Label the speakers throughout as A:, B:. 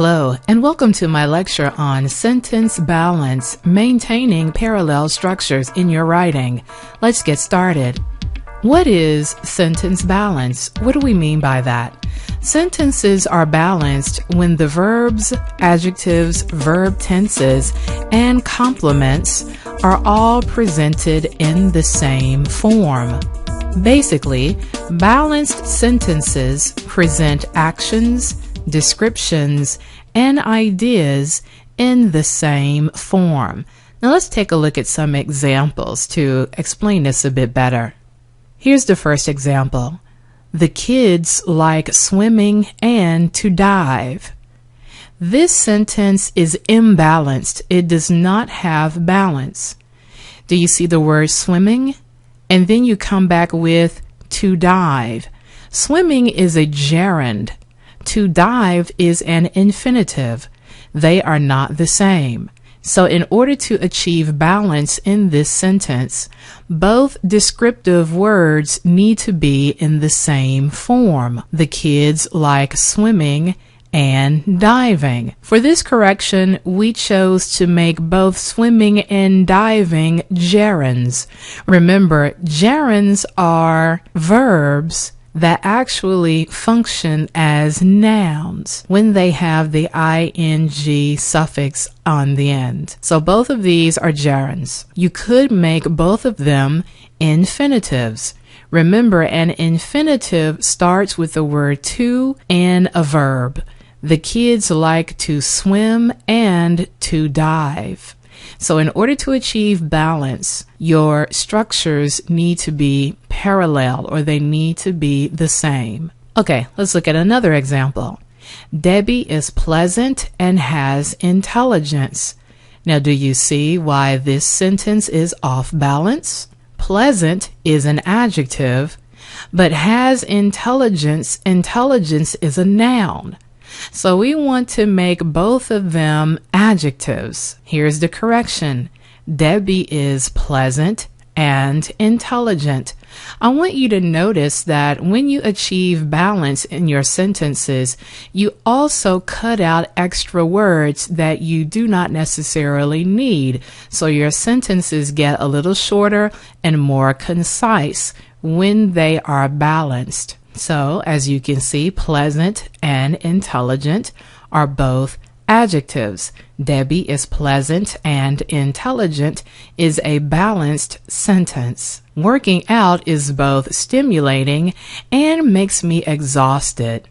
A: Hello, and welcome to my lecture on sentence balance, maintaining parallel structures in your writing. Let's get started. What is sentence balance? What do we mean by that? Sentences are balanced when the verbs, adjectives, verb tenses, and complements are all presented in the same form. Basically, balanced sentences present actions, descriptions, and ideas in the same form. Now let's take a look at some examples to explain this a bit better. Here's the first example. The kids like swimming and to dive. This sentence is imbalanced. It does not have balance. Do you see the word swimming? And then you come back with to dive. Swimming is a gerund. To dive is an infinitive. They are not the same. So in order to achieve balance in this sentence, both descriptive words need to be in the same form. The kids like swimming and diving. For this correction, we chose to make both swimming and diving gerunds. Remember, gerunds are verbs that actually function as nouns when they have the ing suffix on the end. So both of these are gerunds. You could make both of them infinitives. Remember, an infinitive starts with the word to and a verb. The kids like to swim and to dive. So in order to achieve balance, your structures need to be parallel, or they need to be the same. Okay, let's look at another example. Debbie is pleasant and has intelligence. Now, do you see why this sentence is off balance? Pleasant is an adjective, but has intelligence is a noun. So we want to make both of them adjectives. Here's the correction. Debbie is pleasant and intelligent. I want you to notice that when you achieve balance in your sentences, you also cut out extra words that you do not necessarily need. So your sentences get a little shorter and more concise when they are balanced. So, as you can see, pleasant and intelligent are both adjectives. Debbie is pleasant and intelligent is a balanced sentence. Working out is both stimulating and makes me exhausted.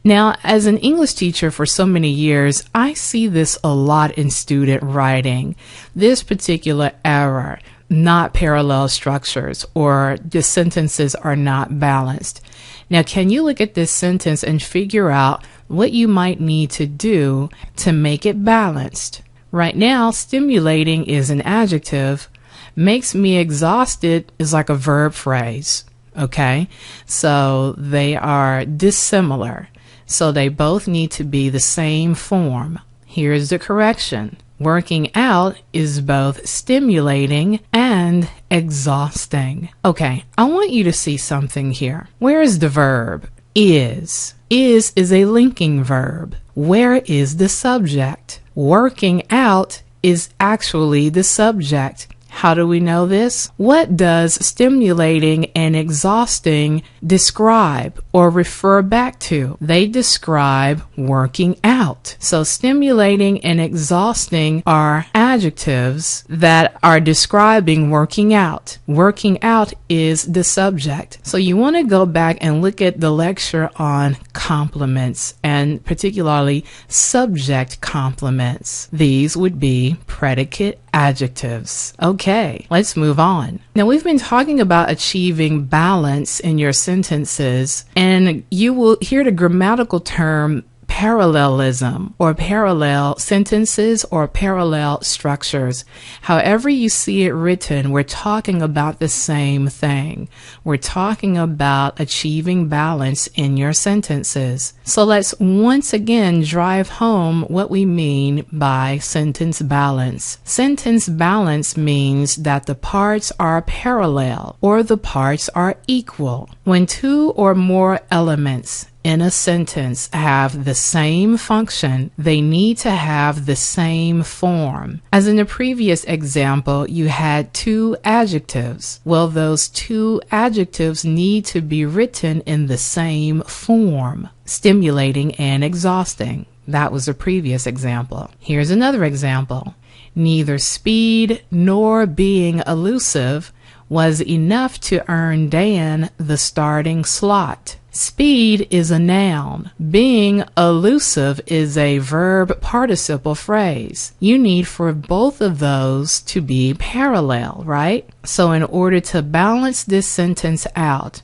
A: Now, as an English teacher for so many years, I see this a lot in student writing. This particular error, not parallel structures, or the sentences are not balanced. Now, can you look at this sentence and figure out what you might need to do to make it balanced? Right now, stimulating is an adjective. Makes me exhausted is like a verb phrase. Okay? So they are dissimilar. So they both need to be the same form. Here's the correction. Working out is both stimulating and exhausting. Okay, I want you to see something here. Where is the verb? Is. Is a linking verb. Where is the subject? Working out is actually the subject. How do we know this? What does stimulating and exhausting describe or refer back to? They describe working out. So stimulating and exhausting are adjectives that are describing working out. Working out is the subject. So you want to go back and look at the lecture on complements, and particularly subject complements. These would be predicate adjectives. Okay, let's move on. Now, we've been talking about achieving balance in your sentences, and you will hear the grammatical term parallelism, or parallel sentences, or parallel structures. However you see it written, we're talking about the same thing. We're talking about achieving balance in your sentences. So let's once again drive home what we mean by sentence balance. Sentence balance means that the parts are parallel, or the parts are equal. When two or more elements in a sentence have the same function, they need to have the same form. As in the previous example, you had two adjectives. Well, those two adjectives need to be written in the same form: stimulating and exhausting. That was the previous example. Here's another example. Neither speed nor being elusive was enough to earn Dan the starting slot. Speed is a noun. Being elusive is a verb participle phrase. You need for both of those to be parallel, right? So in order to balance this sentence out,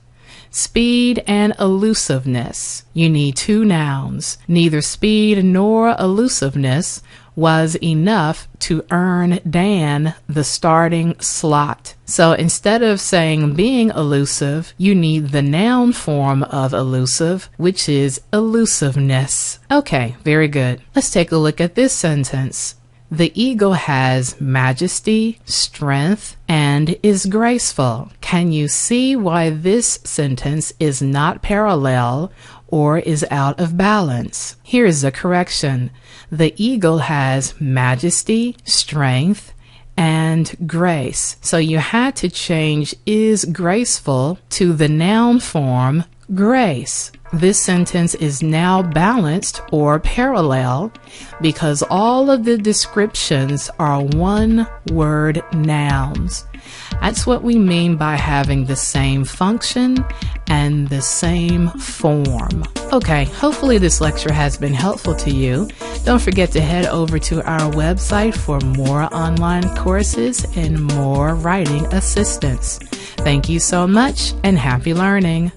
A: speed and elusiveness, you need two nouns. Neither speed nor elusiveness was enough to earn Dan the starting slot. So instead of saying being elusive, you need the noun form of elusive, which is elusiveness. Okay, very good. Let's take a look at this sentence. The eagle has majesty, strength, and is graceful. Can you see why this sentence is not parallel or is out of balance? Here is the correction. The eagle has majesty, strength, and grace. So you had to change is graceful to the noun form grace. This sentence is now balanced or parallel because all of the descriptions are one-word nouns. That's what we mean by having the same function and the same form. Okay, hopefully this lecture has been helpful to you. Don't forget to head over to our website for more online courses and more writing assistance. Thank you so much and happy learning.